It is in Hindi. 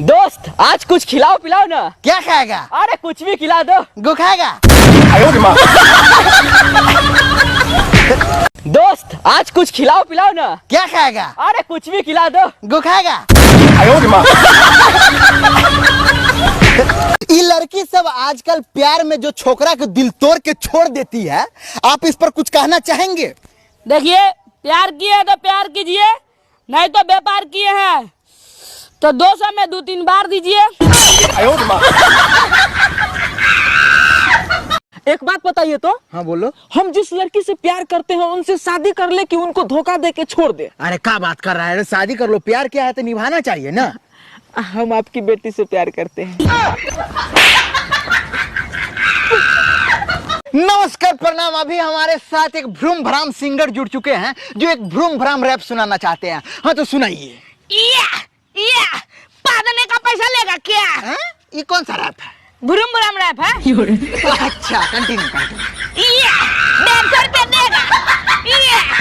दोस्त आज कुछ खिलाओ पिलाओ ना। क्या खाएगा? अरे कुछ भी खिला दो। गो खाएगा? दोस्त आज कुछ खिलाओ पिलाओ ना। क्या खाएगा? अरे कुछ भी खिला दो। गो खाएगा? ये लड़की सब आजकल प्यार में जो छोकरा के दिल तोड़ के छोड़ देती है, आप इस पर कुछ कहना चाहेंगे? देखिए, प्यार किए है तो प्यार कीजिए, नहीं तो व्यापार किए हैं तो 200 में 2-3 बार दीजिए। एक बात बताइए तो। हाँ बोलो। हम जिस लड़की से प्यार करते हैं उनसे शादी कर ले कि उनको धोखा दे के छोड़ दे? अरे क्या बात कर रहा है, शादी कर लो, प्यार क्या है तो निभाना चाहिए ना। हम आपकी बेटी से प्यार करते हैं। नमस्कार प्रणाम। अभी हमारे साथ एक भ्रूम भ्राम सिंगर जुड़ चुके हैं जो एक भ्रूम भ्राम रैप सुनाना चाहते हैं। हाँ तो सुनाइए। पादने का पैसा लेगा क्या? ये कौन सा रैप है? भुरुम भुरम रैप है। अच्छा कंटिन्यू।